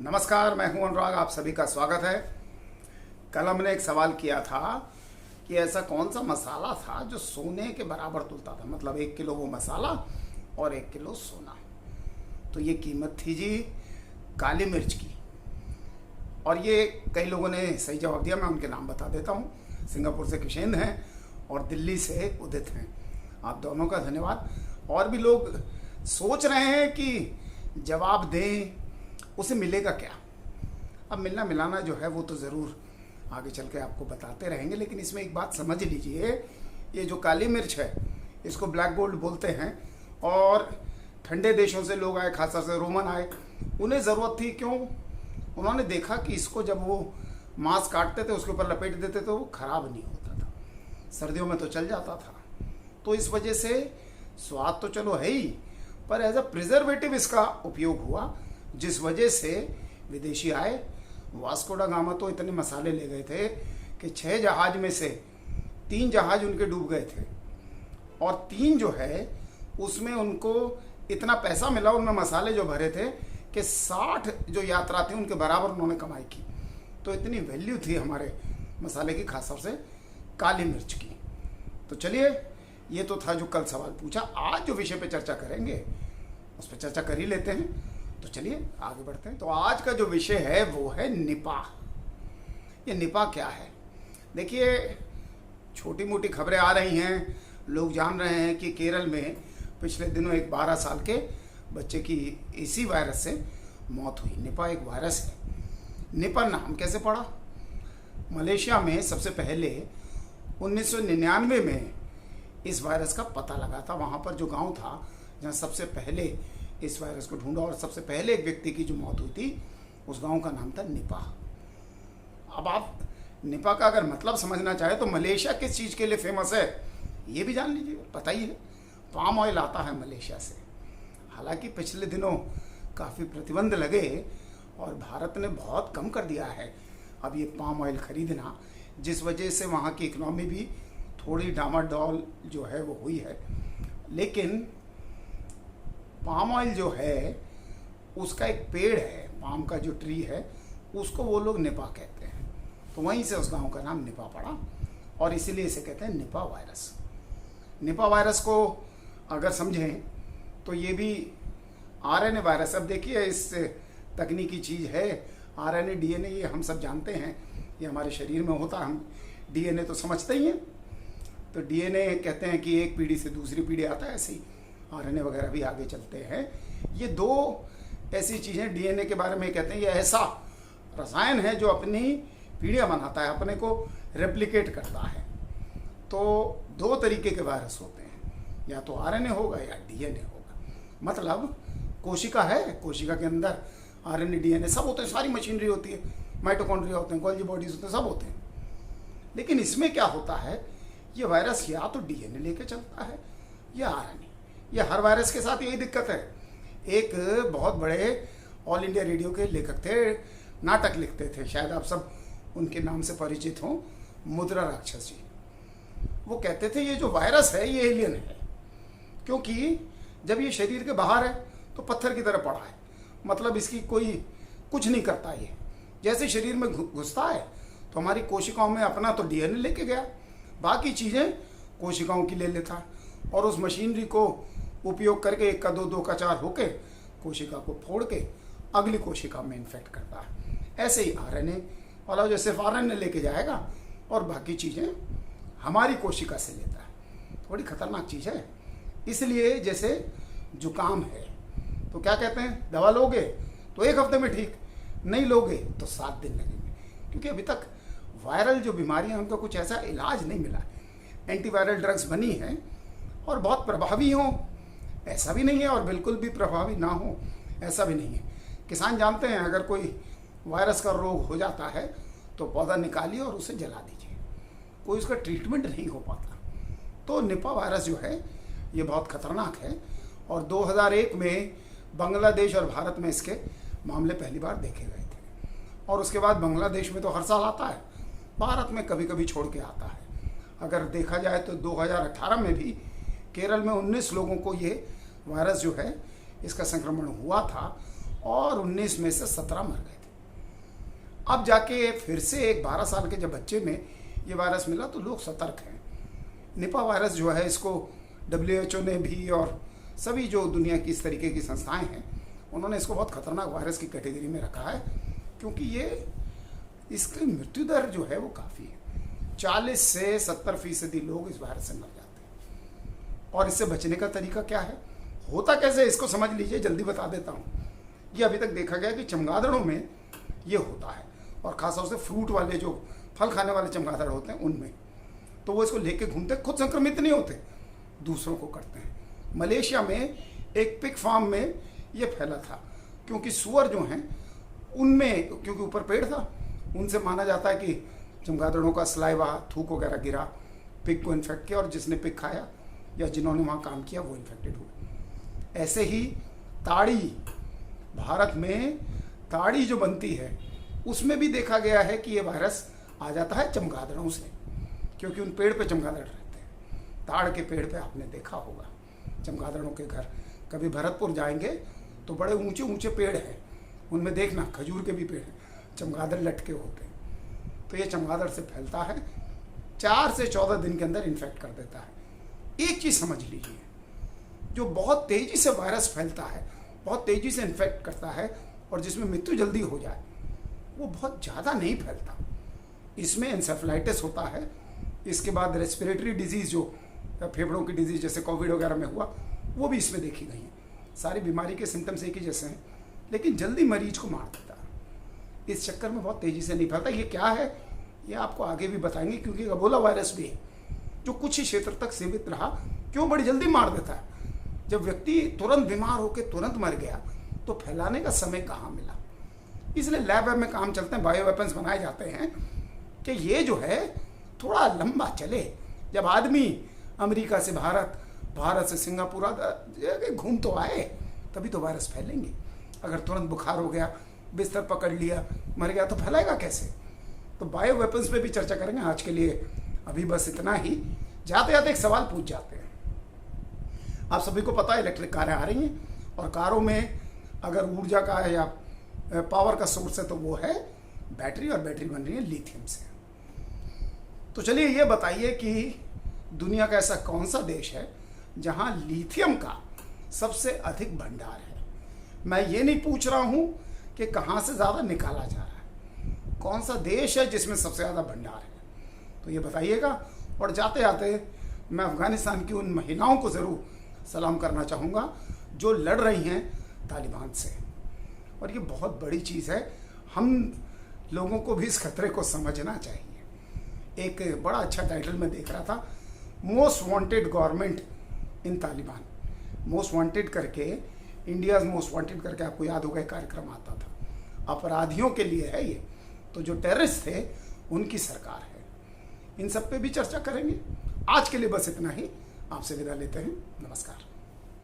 नमस्कार, मैं हूं अनुराग। आप सभी का स्वागत है। कल हमने एक सवाल किया था कि ऐसा कौन सा मसाला था जो सोने के बराबर तुलता था, मतलब 1 किलो वो मसाला और 1 किलो सोना। तो ये कीमत थी जी काली मिर्च की। और ये कई लोगों ने सही जवाब दिया, मैं उनके नाम बता देता हूँ। सिंगापुर से किशेंद्र हैं और दिल्ली से उदित हैं। आप दोनों का धन्यवाद। और भी लोग सोच रहे हैं कि जवाब दें, उसे मिलेगा क्या। अब मिलना मिलाना जो है वो तो ज़रूर आगे चल के आपको बताते रहेंगे, लेकिन इसमें एक बात समझ लीजिए, ये जो काली मिर्च है इसको ब्लैक गोल्ड बोलते हैं। और ठंडे देशों से लोग आए, खासतौर से रोमन आए, उन्हें ज़रूरत थी। क्यों? उन्होंने देखा कि इसको जब वो मांस काटते थे उसके ऊपर लपेट देते तो वो ख़राब नहीं होता था, सर्दियों में तो चल जाता था। तो इस वजह से स्वाद तो चलो है ही, पर एज अ प्रिजर्वेटिव इसका उपयोग हुआ, जिस वजह से विदेशी आए। वास्को डा गामा तो इतने मसाले ले गए थे कि 6 जहाज में से 3 जहाज उनके डूब गए थे, और 3 जो है उसमें उनको इतना पैसा मिला उनमें मसाले जो भरे थे कि 60 जो यात्रा थी उनके बराबर उन्होंने कमाई की। तो इतनी वैल्यू थी हमारे मसाले की, खासतौर से काली मिर्च की। तो चलिए, ये तो था जो कल सवाल पूछा। आज जो विषय पे चर्चा करेंगे उस पर चर्चा कर ही लेते हैं। तो चलिए आगे बढ़ते हैं। तो आज का जो विषय है वो है निपाह। ये निपाह क्या है? देखिए, छोटी मोटी खबरें आ रही हैं, लोग जान रहे हैं कि केरल में पिछले दिनों एक 12 साल के बच्चे की इसी वायरस से मौत हुई। निपाह एक वायरस है। निपाह नाम कैसे पड़ा? मलेशिया में सबसे पहले 1999 में इस वायरस का पता लगा था। वहाँ पर जो गांव था जहाँ सबसे पहले इस वायरस को ढूंढा और सबसे पहले एक व्यक्ति की जो मौत हुई थी, उस गांव का नाम था निपाह। अब आप निपाह का अगर मतलब समझना चाहे तो मलेशिया किस चीज़ के लिए फेमस है ये भी जान लीजिए। पता ही है, पाम ऑयल आता है मलेशिया से। हालांकि पिछले दिनों काफ़ी प्रतिबंध लगे और भारत ने बहुत कम कर दिया है अब ये पाम ऑयल खरीदना, जिस वजह से वहाँ की इकनॉमी भी थोड़ी डामाडोल जो है वो हुई है। लेकिन पाम ऑयल जो है उसका एक पेड़ है, पाम का जो ट्री है, उसको वो लोग निपाह कहते हैं। तो वहीं से उस गांव का नाम निपाह पड़ा और इसीलिए इसे कहते हैं निपाह वायरस। निपाह वायरस को अगर समझें तो ये भी आरएनए वायरस। अब देखिए, इस तकनीकी चीज़ है आरएनए डीएनए, ये हम सब जानते हैं, ये हमारे शरीर में होता है। हम डीएनए तो समझते ही हैं। तो डीएनए कहते हैं कि एक पीढ़ी से दूसरी पीढ़ी आता है, ऐसे ही आरएनए वगैरह भी आगे चलते हैं। ये 2 ऐसी चीज़ें डीएनए के बारे में कहते हैं, ये ऐसा रसायन है जो अपनी पीढ़ियाँ बनाता है, अपने को रेप्लिकेट करता है। तो 2 तरीके के वायरस होते हैं, या तो आरएनए होगा या डीएनए होगा। मतलब कोशिका है, कोशिका के अंदर आरएनए डीएनए सब होते हैं, सारी मशीनरी होती है, माइटोकॉन्ड्रिया होते हैं, गोल्जी बॉडीज होते हैं, सब होते हैं। लेकिन इसमें क्या होता है, ये वायरस या तो डीएनए लेके चलता है या आरएनए। ये हर वायरस के साथ यही दिक्कत है। एक बहुत बड़े ऑल इंडिया रेडियो के लेखक थे, नाटक लिखते थे, शायद आप सब उनके नाम से परिचित हों, मुद्रा राक्षस जी। वो कहते थे ये जो वायरस है ये एलियन है, क्योंकि जब ये शरीर के बाहर है तो पत्थर की तरह पड़ा है, मतलब इसकी कोई कुछ नहीं करता। ये जैसे शरीर में घुसता है तो हमारी कोशिकाओं में अपना तो डीएनए लेके गया, बाकी चीज़ें कोशिकाओं की ले लेता है, और उस मशीनरी को उपयोग करके 1 का 2, 2 का 4 होके कोशिका को फोड़ के अगली कोशिका में इन्फेक्ट करता है। ऐसे ही आरएनए वाला जो सिर्फ आरएनए लेके जाएगा और बाकी चीज़ें हमारी कोशिका से लेता है। थोड़ी खतरनाक चीज़ है। इसलिए जैसे जुकाम है तो क्या कहते हैं, दवा लोगे तो 1 हफ्ते में ठीक, नहीं लोगे तो 7 दिन लगेंगे, क्योंकि अभी तक वायरल जो बीमारियाँ उनका कुछ ऐसा इलाज नहीं मिला है। एंटीवायरल ड्रग्स बनी हैं और बहुत प्रभावी हों ऐसा भी नहीं है, और बिल्कुल भी प्रभावी ना हो ऐसा भी नहीं है। किसान जानते हैं अगर कोई वायरस का रोग हो जाता है तो पौधा निकालिए और उसे जला दीजिए, कोई उसका ट्रीटमेंट नहीं हो पाता। तो निपाह वायरस जो है ये बहुत खतरनाक है, और 2001 में बांग्लादेश और भारत में इसके मामले पहली बार देखे गए थे। और उसके बाद बांग्लादेश में तो हर साल आता है, भारत में कभी कभी छोड़ के आता है। अगर देखा जाए तो 2018 में भी केरल में 19 लोगों को ये वायरस जो है इसका संक्रमण हुआ था, और 19 में से 17 मर गए थे। अब जाके फिर से एक 12 साल के जब बच्चे में ये वायरस मिला तो लोग सतर्क हैं। निपा वायरस जो है, इसको WHO ने भी और सभी जो दुनिया की इस तरीके की संस्थाएं हैं, उन्होंने इसको बहुत खतरनाक वायरस की कैटेगरी में रखा है, क्योंकि ये इसकी मृत्यु दर जो है वो काफ़ी है। 40 से 70% लोग इस वायरस से मर जाते हैं। और इससे बचने का तरीका क्या है, होता कैसे, इसको समझ लीजिए, जल्दी बता देता हूँ। ये अभी तक देखा गया कि चमगादड़ों में ये होता है, और खासतौर से फ्रूट वाले जो फल खाने वाले चमगादड़ होते हैं उनमें, तो वो इसको लेके घूमते, खुद संक्रमित नहीं होते, दूसरों को करते हैं। मलेशिया में एक पिग फार्म में ये फैला था, क्योंकि सुअर जो हैं उनमें, क्योंकि ऊपर पेड़ था, उनसे माना जाता है कि चमगादड़ों का सलाइवा, थूक वगैरह गिरा, पिग को इन्फेक्ट किया, और जिसने पिग खाया या जिन्होंने वहाँ काम किया वो इन्फेक्टेड हुए। ऐसे ही ताड़ी, भारत में ताड़ी जो बनती है उसमें भी देखा गया है कि ये वायरस आ जाता है चमगादड़ों से, क्योंकि उन पेड़ पे चमगादड़ रहते हैं। ताड़ के पेड़ पे आपने देखा होगा चमगादड़ों के घर, कभी भरतपुर जाएंगे तो बड़े ऊंचे ऊंचे पेड़ हैं, उनमें देखना खजूर के भी पेड़ हैं, चमगादड़ लटके होते हैं। तो ये चमगादड़ से फैलता है, 4 से 14 दिन के अंदर इन्फेक्ट कर देता है। एक चीज़ समझ लीजिए, जो बहुत तेज़ी से वायरस फैलता है, बहुत तेज़ी से इन्फेक्ट करता है, और जिसमें मृत्यु जल्दी हो जाए, वो बहुत ज़्यादा नहीं फैलता। इसमें एंसेफेलाइटिस होता है, इसके बाद रेस्पिरेटरी डिजीज़ जो फेफड़ों की डिजीज़ जैसे कोविड वगैरह में हुआ, वो भी इसमें देखी गई है। सारी बीमारी के सिम्टम्स एक ही जैसे हैं, लेकिन जल्दी मरीज को मार देता है। इस चक्कर में बहुत तेज़ी से नहीं फैलता। ये क्या है, ये आपको आगे भी बताएंगे, क्योंकि अबोला वायरस भी है जो कुछ ही क्षेत्र तक सीमित रहा, क्यों बड़ी जल्दी मार देता है। जब व्यक्ति तुरंत बीमार होकर तुरंत मर गया तो फैलाने का समय कहाँ मिला। इसलिए लैब में काम चलते हैं, बायो वेपन्स बनाए जाते हैं कि ये जो है थोड़ा लंबा चले। जब आदमी अमेरिका से भारत, भारत से सिंगापुर घूम तो आए, तभी तो वायरस फैलेंगे। अगर तुरंत बुखार हो गया, बिस्तर पकड़ लिया, मर गया, तो फैलाएगा कैसे। तो बायो वेपन्स पे भी चर्चा करेंगे। आज के लिए अभी बस इतना ही। जाते जाते एक सवाल पूछ जाते हैं। आप सभी को पता है इलेक्ट्रिक कारें आ रही हैं, और कारों में अगर ऊर्जा का या पावर का सोर्स है तो वो है बैटरी, और बैटरी बन रही है लिथियम से। तो चलिए ये बताइए कि दुनिया का ऐसा कौन सा देश है जहां लिथियम का सबसे अधिक भंडार है। मैं ये नहीं पूछ रहा हूं कि कहां से ज़्यादा निकाला जा रहा है, कौन सा देश है जिसमें सबसे ज़्यादा भंडार है, तो ये बताइएगा। और जाते जाते मैं अफ़गानिस्तान की उन महिलाओं को ज़रूर सलाम करना चाहूँगा जो लड़ रही हैं तालिबान से। और ये बहुत बड़ी चीज़ है, हम लोगों को भी इस खतरे को समझना चाहिए। एक बड़ा अच्छा टाइटल मैं देख रहा था, most wanted government in Taliban. Most wanted करके, इंडियाज़ मोस्ट वांटेड करके, आपको याद होगा एक कार्यक्रम आता था। अपराधियों के लिए है ये, तो जो टेररिस्ट थे उनकी सरकार है। इन सब पे भी चर्चा करेंगे। आज के लिए बस इतना ही, आपसे विदा लेते हैं। नमस्कार।